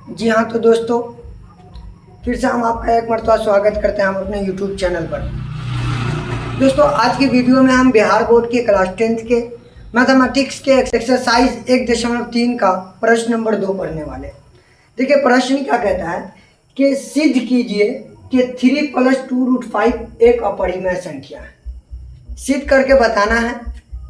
जी हाँ, तो दोस्तों फिर से हम आपका एक मरतबा स्वागत करते हैं हम अपने यूट्यूब चैनल पर। दोस्तों आज की वीडियो में हम बिहार बोर्ड के क्लास 10th के मैथमेटिक्स के एक्सरसाइज 1.3 का प्रश्न नंबर 2 पढ़ने वाले हैं। देखिए प्रश्न क्या कहता है कि सिद्ध कीजिए कि 3 + 2√5 एक अपरिमेय संख्या है। सिद्ध करके बताना है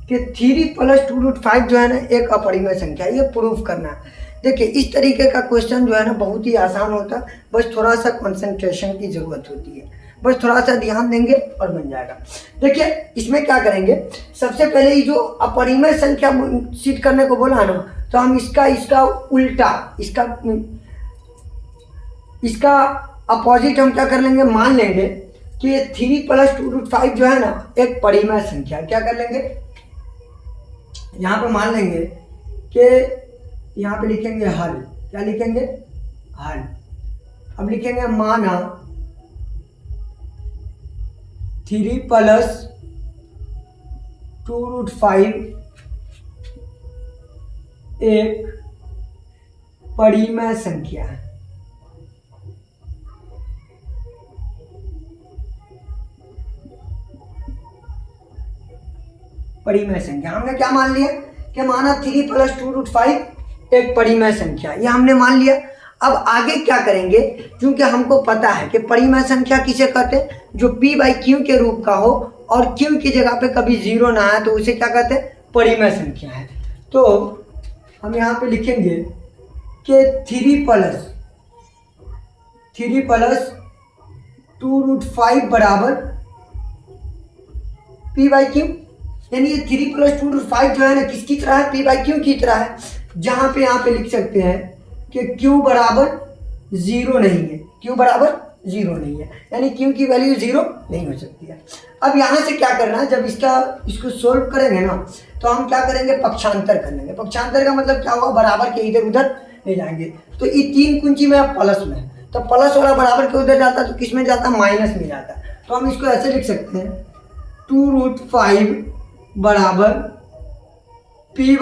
कि 3 + 2√5 जो है ना एक अपरिमेय संख्या है, ये प्रूफ करना है। देखिए इस तरीके का क्वेश्चन जो है ना बहुत ही आसान होता है, बस थोड़ा सा कंसंट्रेशन की ज़रूरत होती है, बस थोड़ा सा ध्यान देंगे और बन जाएगा। देखिए इसमें क्या करेंगे, सबसे पहले जो अपरिमेय संख्या सिद्ध करने को बोला ना, तो हम इसका उल्टा इसका अपोजिट हम क्या कर लेंगे, मान लेंगे कि 3 + 2√5 जो है ना एक परिमेय संख्या। क्या कर लेंगे, यहाँ पे मान लेंगे कि यहाँ पे लिखेंगे हल। क्या लिखेंगे, हल। अब लिखेंगे माना 3 + 2√5 एक परिमेय संख्या है। परिमेय संख्या हमने क्या मान लिया कि माना 3 + 2√5 एक परिमेय संख्या, ये हमने मान लिया। अब आगे क्या करेंगे, क्योंकि हमको पता है कि परिमेय संख्या किसे कहते हैं, जो p/q के रूप का हो और q की जगह पे कभी 0 ना आए तो उसे क्या कहते हैं, परिमेय संख्या है। तो हम यहाँ पे लिखेंगे कि 3 + 2√5 बराबर p/q, यानी ये 3 + 2√5 जो है ना किसकी तरह है, p/q की तरह है। जहां पे यहाँ पे लिख सकते हैं कि q बराबर 0 नहीं है, q बराबर 0 नहीं है, यानी q की वैल्यू 0 नहीं हो सकती है। अब यहाँ से क्या करना है, जब इसको सोल्व करेंगे ना तो हम क्या करेंगे, पक्षांतर कर लेंगे। पक्षांतर का मतलब क्या होगा, बराबर के इधर उधर ले जाएंगे। तो ये 3 कुंजी में प्लस में, तो प्लस वाला बराबर के उधर जाता तो किस में जाता, माइनस में जाता। तो हम इसको ऐसे लिख सकते हैं 2√5 बराबर p/q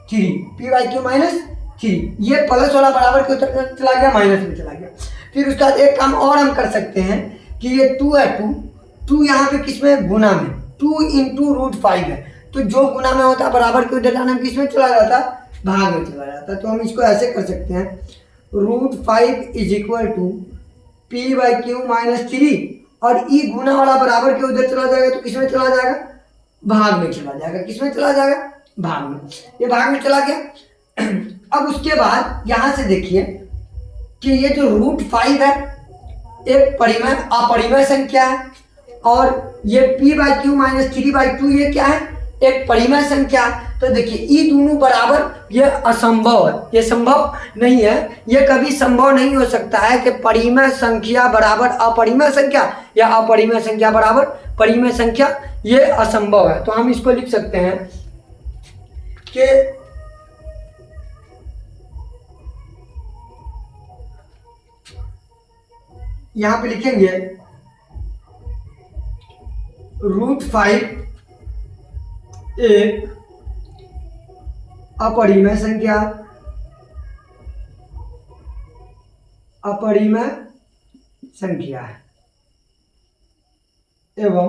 - 3, p/q - 3। ये प्लस वाला बराबर के उधर चला गया, माइनस में चला गया। फिर उसका एक काम और हम कर सकते हैं कि ये 2 है, 2 यहाँ पे किसमें, गुना में, 2 × √5 है, तो जो गुना में होता है बराबर के उधर जाने में किसमें चला जाता, भाग में चला जाता। तो हम इसको ऐसे कर सकते हैं √5 = p/q - 3, और ई गुना वाला बराबर के उधर चला जाएगा तो किसमें चला जाएगा, भाग में चला जाएगा। किसमें चला जाएगा, भाग में। ये भाग में चला गया। अब उसके बाद यहां से देखिए कि ये जो √5 है एक अपरिमेय संख्या है, और ये p/q - 3/2 ये क्या है, एक परिमेय संख्या। तो देखिए ये दोनों बराबर, ये असंभव है, ये संभव नहीं है, ये कभी संभव नहीं हो सकता है कि परिमेय संख्या बराबर अपरिमेय संख्या या अपरिमेय संख्या बराबर परिमेय संख्या, ये असंभव है। तो हम इसको लिख सकते हैं कि यहां पे लिखेंगे √5 एक अपरिमेय संख्या, अपरिमेय संख्या है, एवं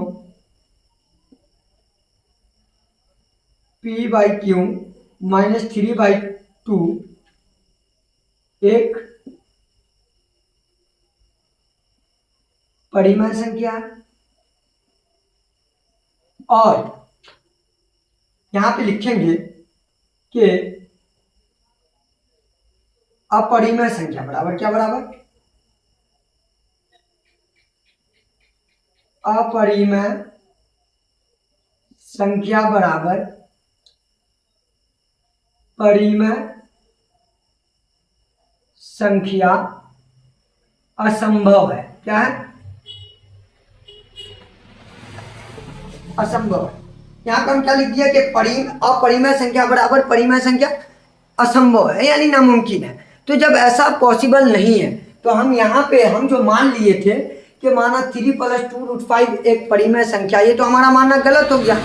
p/q - 3/2 एक परिमेय संख्या है। और यहां पे लिखेंगे कि अपरिमेय संख्या बराबर क्या, बराबर अपरिमेय संख्या बराबर परिमेय संख्या असंभव है। क्या है, असंभव। यहाँ पे हम क्या लिख दिया कि अपरिमेय संख्या बराबर परिमेय संख्या असंभव है, यानी नामुमकिन है। तो जब ऐसा पॉसिबल नहीं है तो हम यहाँ पे हम जो मान लिए थे कि माना 3 + 2√5 एक परिमेय संख्या, ये तो हमारा मानना गलत हो गया।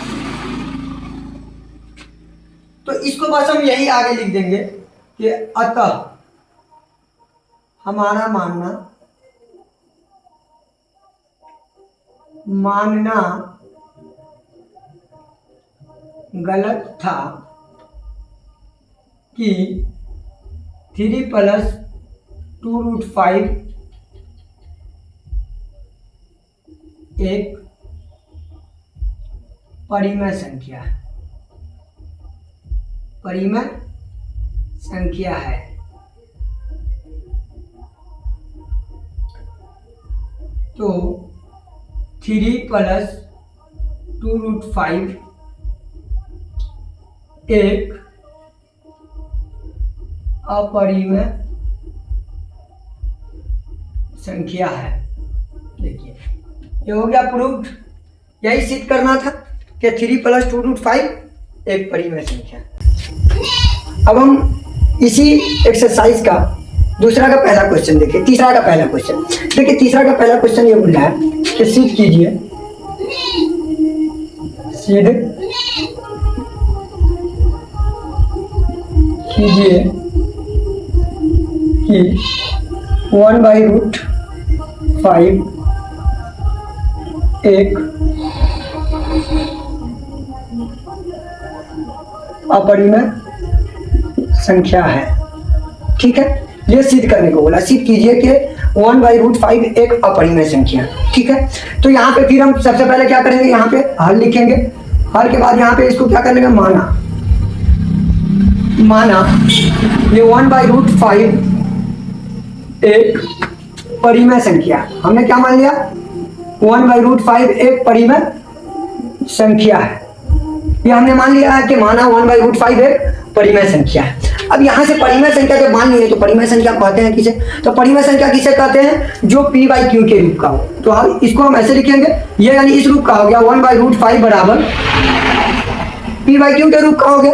तो इसको बस हम यही आगे लिख देंगे कि अतः हमारा मानना गलत था कि 3 + 2√5 एक परिमेय संख्या है। तो 3 + 2√5 एक अपरिमेय संख्या है। देखिए ये हो गया प्रूव्ड। यही सिद्ध करना था कि 3 + 2√5 एक परिमेय संख्या। अब हम इसी एक्सरसाइज का दूसरा का पहला क्वेश्चन देखिए। तीसरा का पहला क्वेश्चन देखिए। तीसरा का पहला क्वेश्चन ये बोल रहा है कि सिद्ध कीजिए कि 1/√5 एक अपरिमेय संख्या है। ठीक है, ये सिद्ध करने को बोला। सिद्ध कीजिए कि 1/√5 एक अपरिमेय संख्या। ठीक है, तो यहाँ पे फिर हम सबसे पहले क्या करेंगे, यहाँ पे हल लिखेंगे। हल के बाद यहाँ पे इसको क्या कर लेंगे, माना ये 1/√5 एक परिमेय संख्या। हमने क्या मान लिया, 1/√5 एक परिमेय संख्या है। ये हमने मान लिया है कि माना 1/√5 एक परिमेय संख्या है। अब यहाँ से परिमेय संख्या जब मान लिए तो परिमेय संख्या कहते हैं किसे, तो परिमेय संख्या किसे कहते हैं, जो p/q के रूप का हो। तो हम इसको हम ऐसे लिखेंगे, ये यानी इस रूप का हो गया 1/√5 बराबर p/q के रूप का हो गया।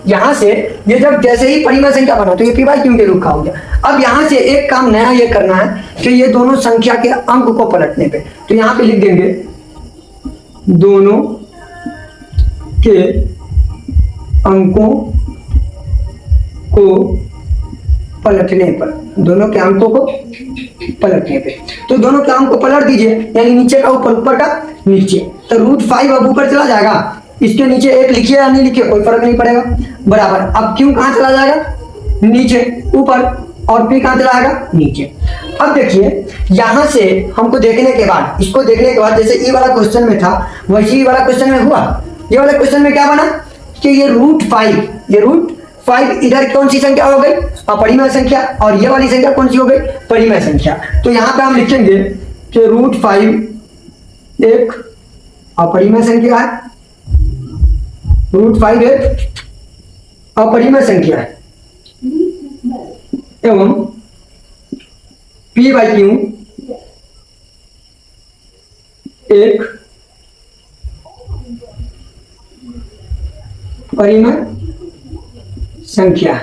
यहाँ से ये जब जैसे ही परिमेय संख्या बना तो ये p/q के रूप का हो गया। अब यहाँ से एक काम नया ये करना है कि ये दोनों संख्या के अंक को पलटने पे, तो यहाँ पे लिख देंगे दोनों के अंकों को पलटने पर, दोनों के अंकों को पलटने पे। तो दोनों के अंक को पलट दीजिए, यानी नीचे का ऊपर, ऊपर का नीचे। तो √5 अब ऊपर चला जाएगा, इसके नीचे एक लिखिए या नहीं लिखिए कोई फर्क नहीं पड़ेगा, बराबर। अब क्यों कहाँ चला जाएगा, नीचे, ऊपर, और p कहाँ चला जाएगा, नीचे। अब देखिए यहाँ से हमको देखने के बाद, इसको देखने के बाद जैसे ये वाला क्वेश्चन में था वैसे ये वाला क्वेश्चन में हुआ। ये वाला क्वेश्चन में क्या बना कि ये √5 इधर कौन सी संख्या हो गई, अपरिमेय संख्या, और ये वाली संख्या कौन सी हो गई, परिमेय संख्या। तो यहाँ पे हम लिखेंगे कि √5 एक अपरिमेय संख्या है, √5 एक अपरिमेय संख्या है, एवं p/q एक परिमेय संख्या।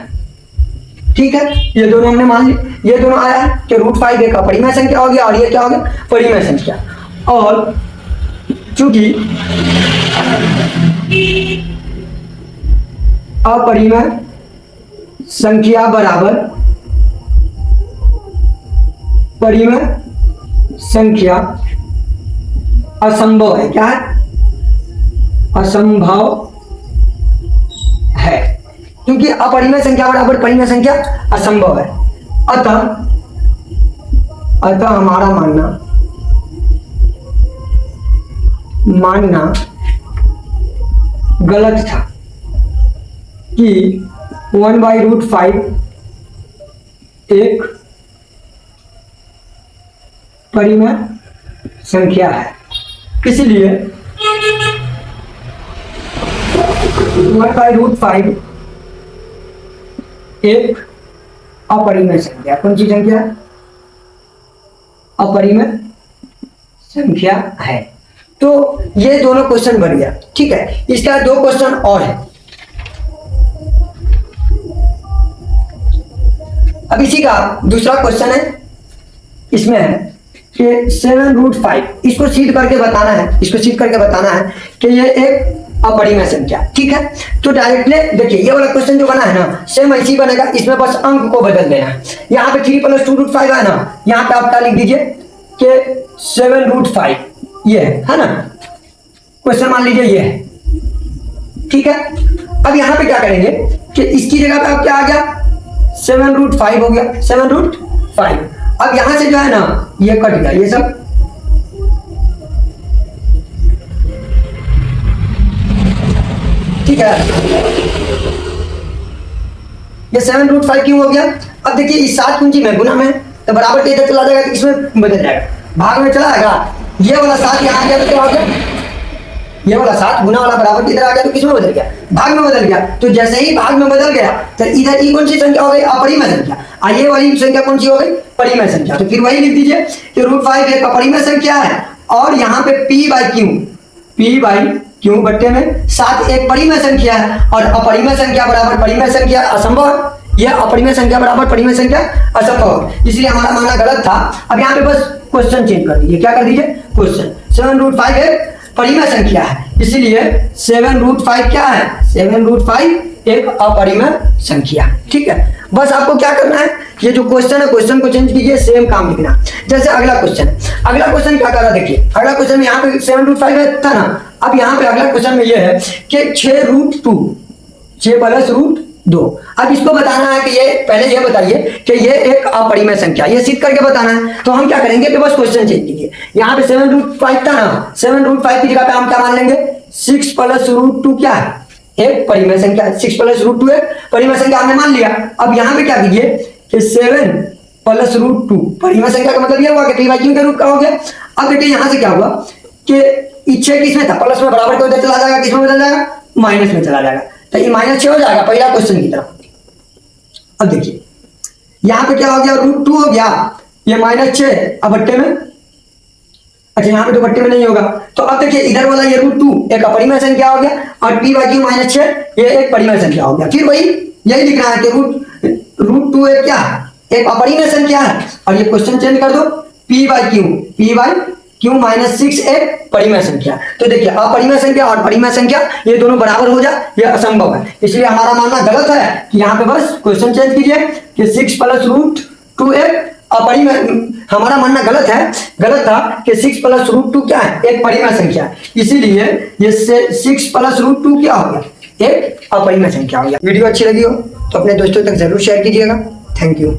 ठीक है, ये दोनों हमने मान ली, ये दोनों आया कि √5 एक अपरिमेय संख्या हो गया और ये क्या हो गया, परिमेय संख्या। और चूंकि अपरिमेय संख्या बराबर परिमेय संख्या असंभव है, क्या है, असंभव है, क्योंकि अपरिमेय संख्या बराबर परिमेय संख्या असंभव है। अतः हमारा मानना गलत था कि 1/√5 एक परिमेय संख्या है। इसलिए 1/√5 एक अपरिमेय संख्या, कौन सी संख्या, अपरिमेय संख्या है। तो ये दोनों क्वेश्चन बन गया। ठीक है, इसका 2 क्वेश्चन और है। अब इसी का दूसरा क्वेश्चन है, इसमें है कि 7√5 इसको सिद्ध करके बताना है, कि ये एक अपरिमेय संख्या। ठीक है, तो डायरेक्टली देखिए ये वाला क्वेश्चन जो बना है ना सेम ऐसे ही बनेगा, इसमें बस अंक को बदल देना है। यहाँ पे 3 + 2√5 है ना, यहाँ पे आप क्या लिख दीजिए कि 7√5 ये है ना, क्वेश्चन मान लीजिए ये है। ठीक है, अब यहाँ पे क्या करेंगे कि इसकी जगह पे आप क्या आ गया 7√5 हो गया 7√5। अब यहां से जो है ना ये कट गया ये सब, ठीक है, ये 7√5 क्यों हो गया। अब देखिए इस 7 कुंजी में गुना में तो बराबर इधर चला जाएगा तो इसमें बदल जाएगा, भाग में चला आएगा, ये वाला 7 यहाँ आ गया तो क्या हो गया, ये वाला 7 गुना वाला बराबर इधर आ गया तो किसमें बदल गया, भाग में बदल गया। तो जैसे ही भाग में बदल गया तो इधर ई कौन सी संख्या हो गई, अपरिमेय संख्या, और ये वाली संख्या कौन सी हो गई, परिमेय संख्या। तो फिर वही लिख दीजिए कि √5 एक अपरिमेय संख्या है, और यहाँ पे p/q बट्टे में 7 एक परिमेय संख्या है, और अपरिमेय संख्या बराबर परिमेय संख्या असंभव है, यह अपरिमेय संख्या बराबर परिमेय संख्या असंभव है, इसलिए हमारा मानना गलत था। अब यहाँ पे बस क्वेश्चन चेंज कर दीजिए, क्या कर दीजिए क्वेश्चन 7√5 एक परिमेय संख्या है, इसलिए 7√5 क्या है, 7√5 एक अपरिमेय संख्या। ठीक है, बस आपको क्या करना है, ये जो क्वेश्चन है क्वेश्चन को चेंज कीजिए, सेम काम लिखना। जैसे अगला क्वेश्चन क्या कर रहा, देखिए अगला क्वेश्चन में यहाँ पे 7√5 था ना, अब यहाँ पे अगला क्वेश्चन में ये है कि 6√2 6+√2। अब इसको बताना है कि ये पहले ये बताइए कि ये एक अपरिमेय संख्या, ये सिद्ध करके बताना है। तो हम क्या करेंगे कि बस क्वेश्चन चेंज कीजिए, यहाँ पे 7√5 था ना, 7√5 की जगह पे हम क्या मान लेंगे 6+√2 क्या है, एक परिमेय संख्या, 6+√2 एक परिमेय संख्या हमने मान लिया। अब यहाँ पे क्या कीजिए कि 7+√2 परिमेय संख्या का मतलब ये हुआ कि p/q के रूप का हो गया। अब देखिए यहाँ से क्या हुआ कि 6 किसमें था, प्लस में, बराबर को उधर चला जाएगा, किसमें बदल जाएगा, माइनस में चला जाएगा, तो ये -6 हो जाएगा पहला क्वेश्चन की तरफ। अब देखिए यहाँ पे क्या हो गया, √2 हो गया, ये -6 अब बट्टे में, अच्छा यहाँ पे तो बट्टे में नहीं होगा, तो अब देखिए इधर वाला ये √2 एक अपरिमेय संख्या हो गया, और p/q -6 ये एक परिमेय संख्या हो गया। फिर वही यही लिखना है कि √2 एक क्या है, एक अपरिमेय संख्या है, और ये क्वेश्चन चेंज कर दो p/q -6 एक परिमेय संख्या। तो देखिए अपरिमेय संख्या और परिमेय संख्या ये दोनों बराबर हो जाए, ये असंभव है, इसलिए हमारा मानना गलत है कि यहाँ पे बस क्वेश्चन चेंज कीजिए कि 6+√2 एक अपरिमेय, हमारा मानना गलत था कि 6+√2 क्या है, एक परिमेय संख्या, इसीलिए ये 6+√2 क्या हो गया, एक अपरिमेय संख्या हो गया। वीडियो अच्छी लगी हो तो अपने दोस्तों तक जरूर शेयर कीजिएगा। Thank you.